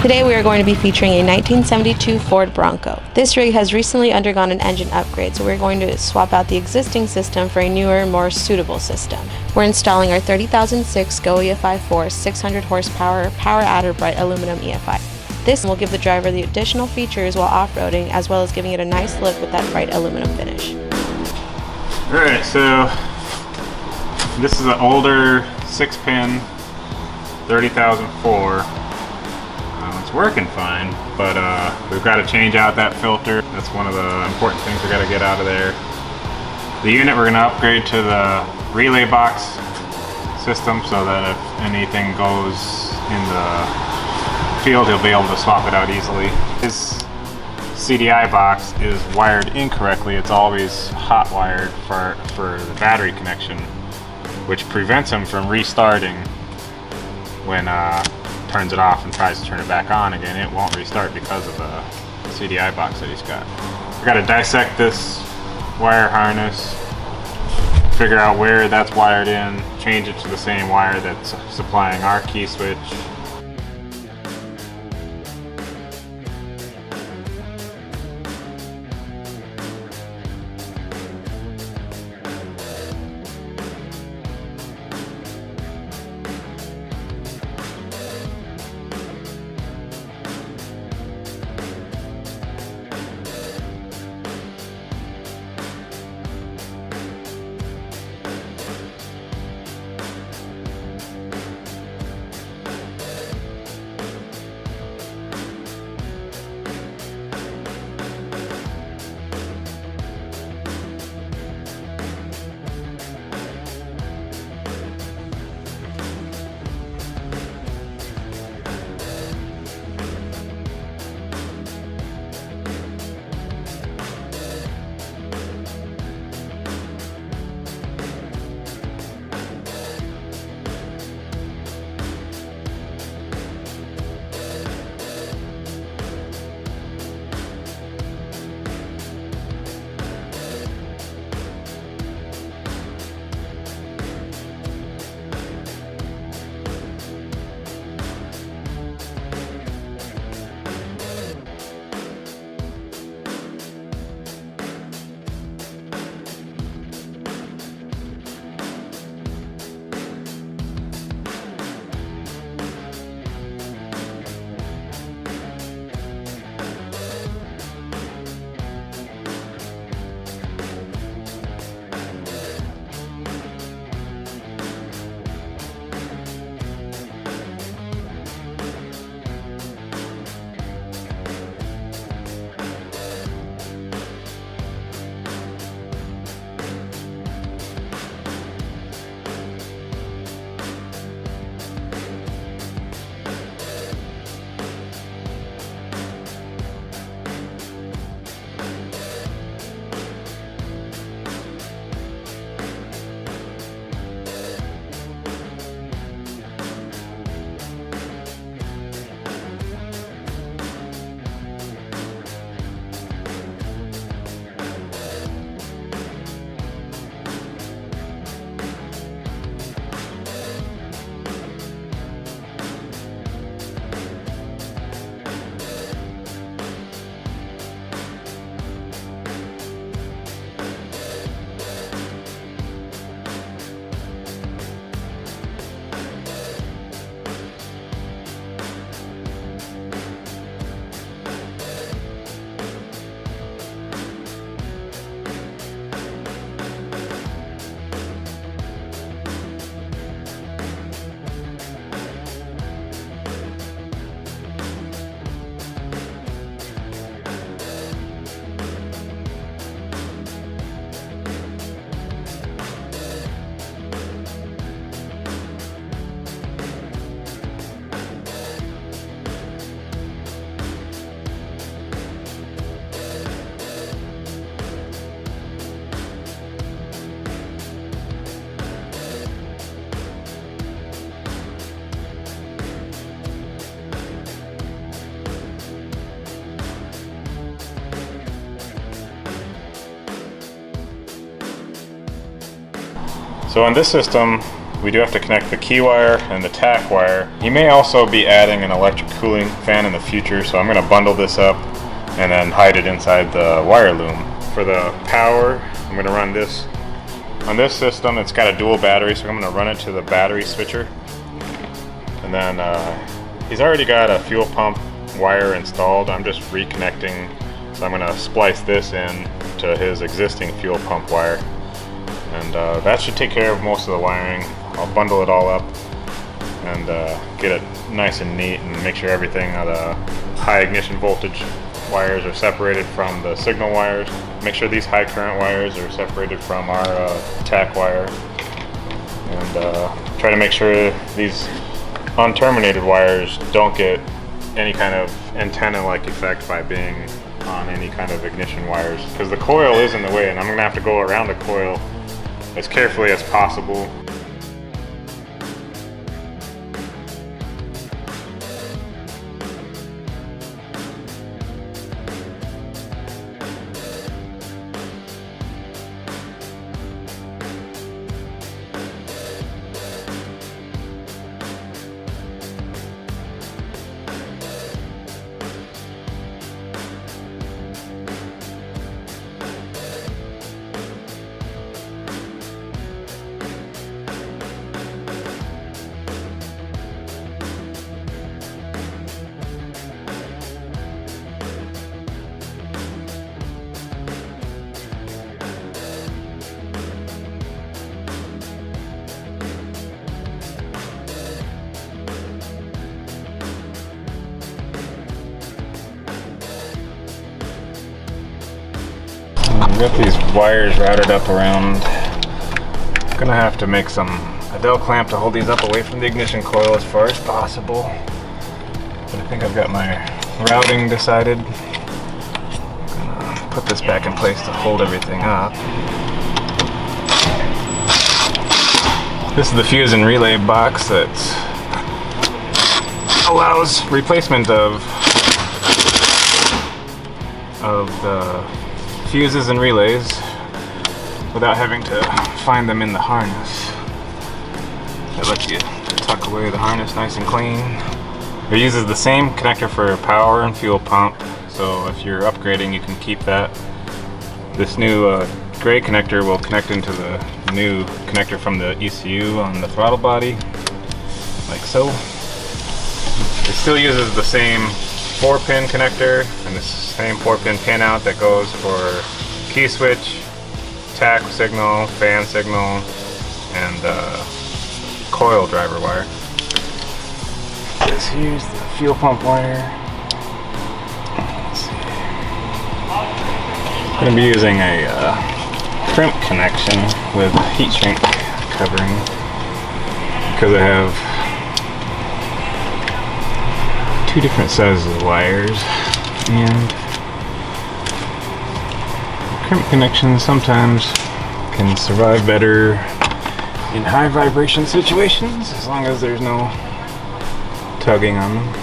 Today we are going to be featuring a 1972 Ford Bronco. This rig has recently undergone an engine upgrade, so we're going to swap out the existing system for a newer, more suitable system. We're installing our 30006 Go EFI 4 600 horsepower power adder bright aluminum EFI. This will give the driver the additional features while off-roading, as well as giving it a nice look with that bright aluminum finish. Alright, so this is an older 6-pin 30004. It's working fine, but we've got to change out that filter. That's one of the important things we got to get out of there. The unit we're going to upgrade to the relay box system so that if anything goes in the field, he'll be able to swap it out easily. His CDI box is wired incorrectly. It's always hot wired for the battery connection, which prevents him from restarting when turns it off and tries to turn it back on again. It won't restart because of the CDI box that he's got. We got to dissect this wire harness, figure out where that's wired in, change it to the same wire that's supplying our key switch. So on this system, we do have to connect the key wire and the tack wire. You may also be adding an electric cooling fan in the future, so I'm going to bundle this up and then hide it inside the wire loom. For the power, I'm going to run this. On this system, it's got a dual battery, so I'm going to run it to the battery switcher. And then he's already got a fuel pump wire installed. I'm just reconnecting, so I'm going to splice this in to his existing fuel pump wire. And that should take care of most of the wiring. I'll bundle it all up and get it nice and neat and make sure everything, the high ignition voltage wires are separated from the signal wires. Make sure these high current wires are separated from our tack wire. And try to make sure these unterminated wires don't get any kind of antenna-like effect by being on any kind of ignition wires, because the coil is in the way and I'm going to have to go around the coil as carefully as possible. We've got these wires routed up around. I'm gonna have to make a dowel clamp to hold these up away from the ignition coil as far as possible. But I think I've got my routing decided. I'm gonna put this back in place to hold everything up. This is the fuse and relay box that allows replacement of the fuses and relays without having to find them in the harness. That lets you tuck away the harness nice and clean. It uses the same connector for power and fuel pump, so if you're upgrading you can keep that. This new gray connector will connect into the new connector from the ECU on the throttle body, like so. It still uses the same 4-pin connector and the same 4-pin pinout that goes for key switch, tack signal, fan signal, and coil driver wire. Here's the fuel pump wire. Let's see. I'm going to be using a crimp connection with heat shrink covering because I have 2 different sizes of wires, and crimp connections sometimes can survive better in high vibration situations as long as there's no tugging on them.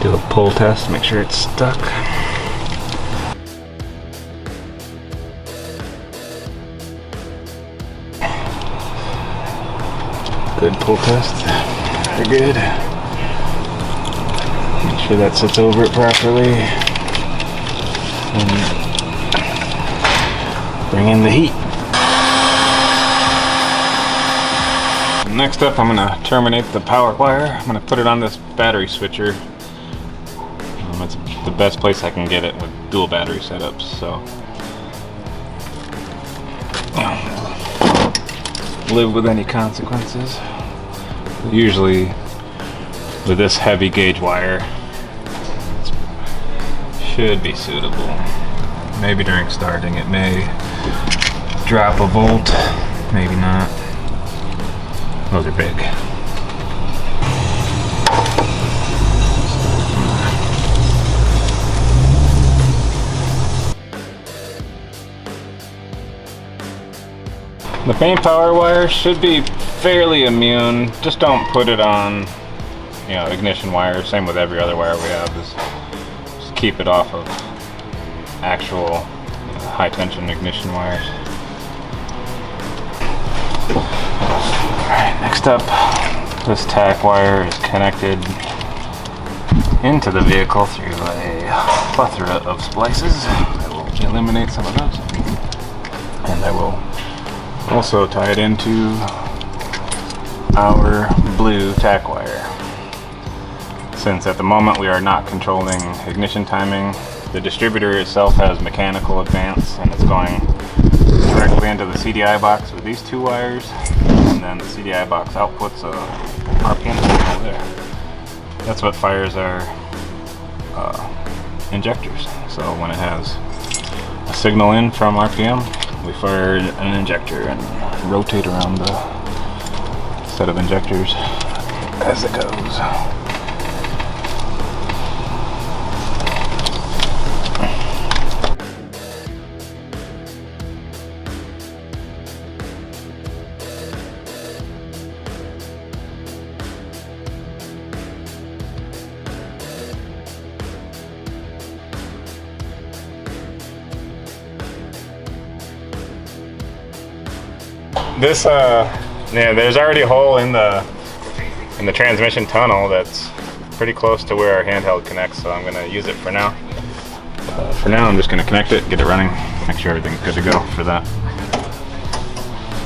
Do a pull test, make sure it's stuck. Good pull test. Very good. Make sure that sits over it properly. And bring in the heat. Next up, I'm going to terminate the power wire. I'm going to put it on this battery switcher. It's the best place I can get it with dual battery setups, so live with any consequences. Usually with this heavy gauge wire it should be suitable. Maybe during starting it may drop a volt, maybe not. Those are big. The main power wire should be fairly immune. Just don't put it on, you know, ignition wire. Same with every other wire we have. Just keep it off of actual, you know, high tension ignition wires. Alright, next up, this tack wire is connected into the vehicle through a plethora of splices. I will eliminate some of those. And I will also tie it into our blue tack wire. Since at the moment we are not controlling ignition timing, the distributor itself has mechanical advance and it's going directly into the CDI box with these two wires, and then the CDI box outputs a RPM signal there. That's what fires our injectors. So when it has a signal in from RPM, we fire an injector and rotate around the set of injectors as it goes. This yeah, there's already a hole in the transmission tunnel that's pretty close to where our handheld connects, so I'm going to use it for now. For now, I'm just going to connect it, get it running, make sure everything's good to go for that.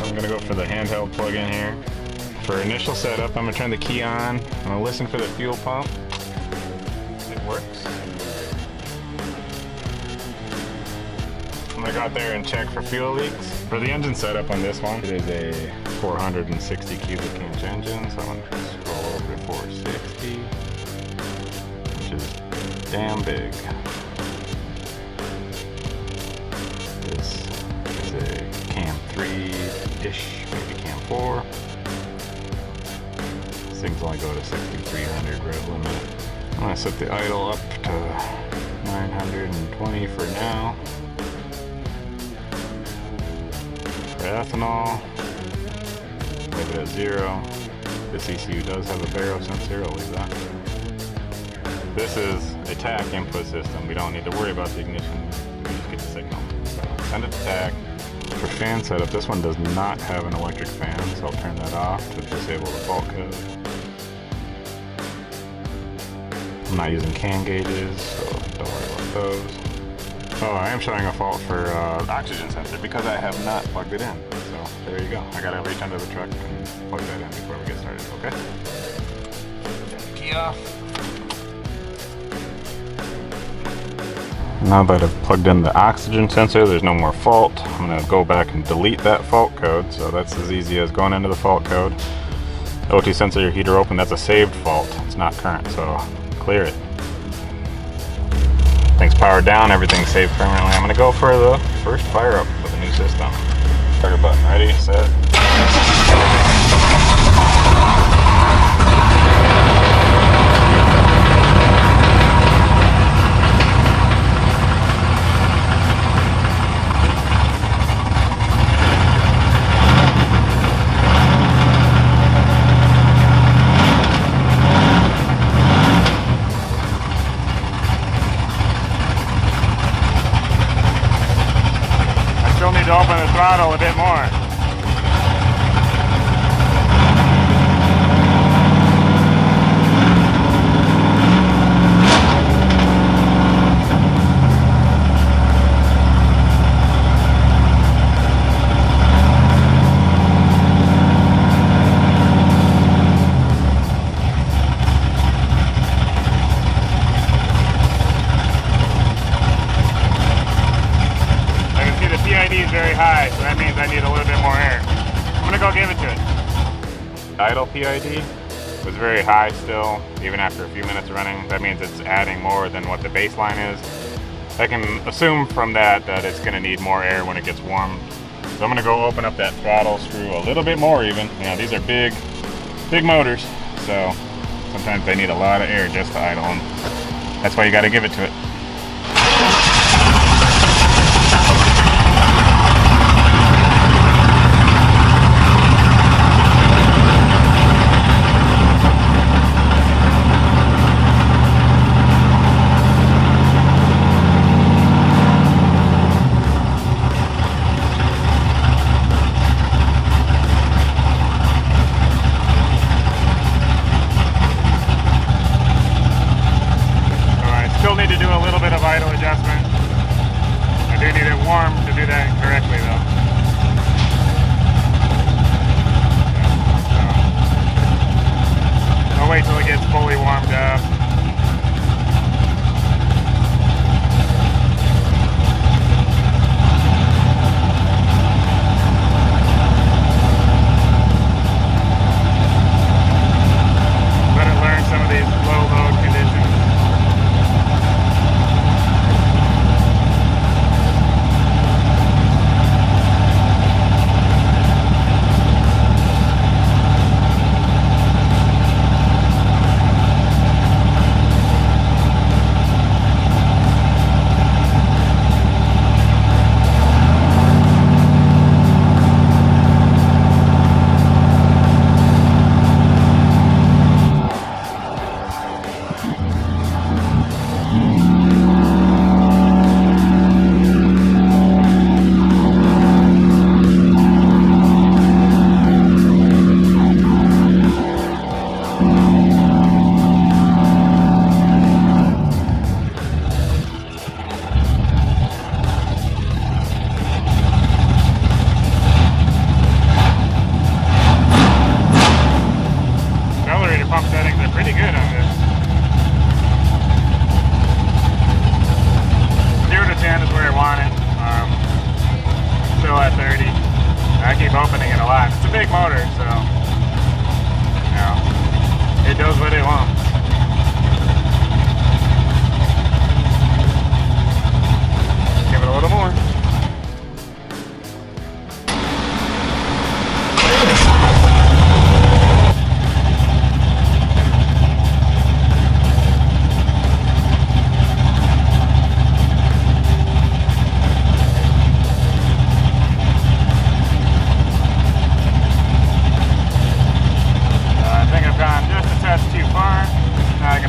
I'm going to go for the handheld plug-in here. For initial setup, I'm going to turn the key on. I'm going to listen for the fuel pump. It works. I'm going to go out there and check for fuel leaks. For the engine setup on this one, it is a 460 cubic inch engine, so I'm going to scroll over to 460, which is damn big. This is a cam 3-ish, maybe cam 4. These things only go to 6300 rev limit. I'm going to set the idle up to 920 for now. For ethanol, leave it at 0. This ECU does have a baro sensor, I'll leave that. This is a TAC input system. We don't need to worry about the ignition, we just get the signal. So send it to TAC. For fan setup, this one does not have an electric fan, so I'll turn that off to disable the fault code. I'm not using CAN gauges, so don't worry about those. Oh, I am showing a fault for oxygen sensor because I have not plugged it in. So there you go. I gotta reach under the truck and plug that in before we get started, okay? Turn the key off. Now that I've plugged in the oxygen sensor, there's no more fault. I'm gonna go back and delete that fault code. So that's as easy as going into the fault code. OT sensor heater open, that's a saved fault. It's not current, so clear it. Everything's powered down, everything's saved permanently. I'm gonna go for the first fire up with the new system. Starter button ready, set. To open the throttle a bit more. Very high, so that means I need a little bit more air. I'm gonna go give it to it. Idle PID was very high still, even after a few minutes running. That means it's adding more than what the baseline is. I can assume from that it's gonna need more air when it gets warm. So I'm gonna go open up that throttle screw a little bit more even. You know, these are big motors, so sometimes they need a lot of air just to idle them. That's why you gotta give it to it. do a little bit of idle adjustment. I do need it warm to do that correctly though. So, I'll wait till it gets fully warmed up. Some of these low load conditions. Pump settings are pretty good on this. 0 to 10 is where I want it. Still at 30. I keep opening it a lot. It's a big motor, so you know, it does what it wants. Give it a little more.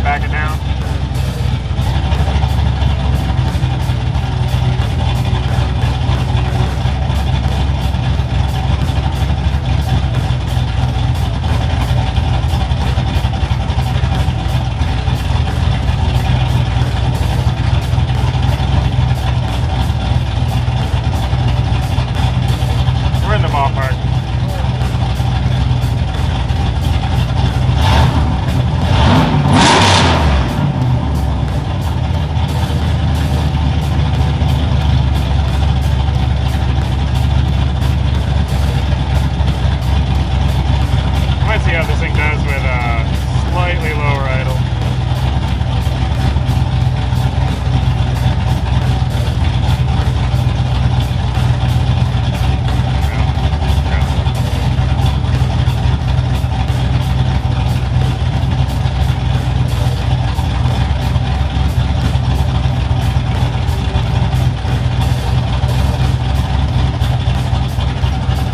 Back it down. We're in the ballpark. See how this thing does with slightly lower idle.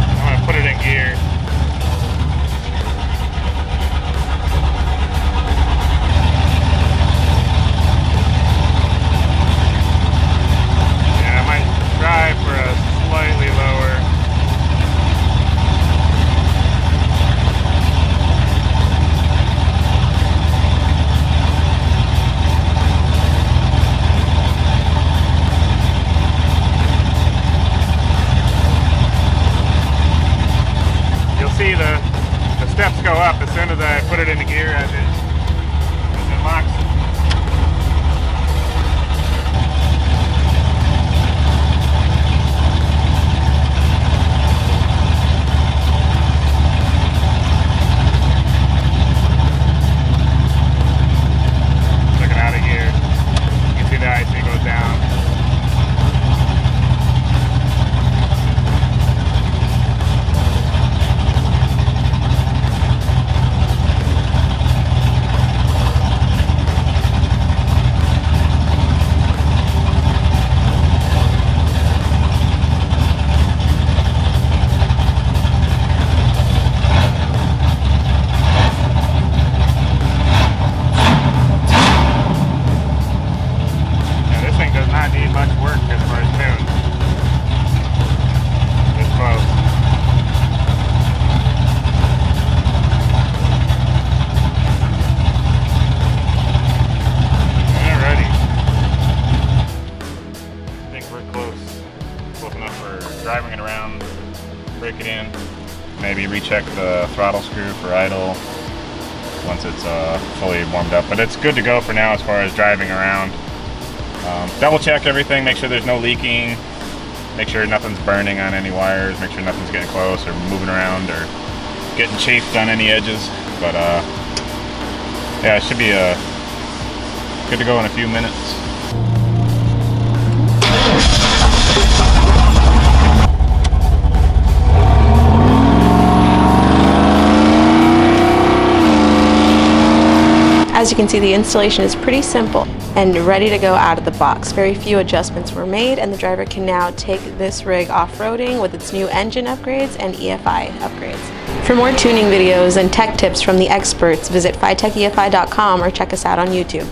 I'm going to put it in gear. Try for a slightly lower. You'll see the steps go up as soon as I put it into gear as it locks. recheck the throttle screw for idle once it's fully warmed up. But it's good to go for now as far as driving around. Double check everything, make sure there's no leaking, make sure nothing's burning on any wires, make sure nothing's getting close or moving around or getting chafed on any edges. But yeah, it should be good to go in a few minutes. As you can see, the installation is pretty simple and ready to go out of the box. Very few adjustments were made, and the driver can now take this rig off-roading with its new engine upgrades and EFI upgrades. For more tuning videos and tech tips from the experts, visit FiTechEFI.com or check us out on YouTube.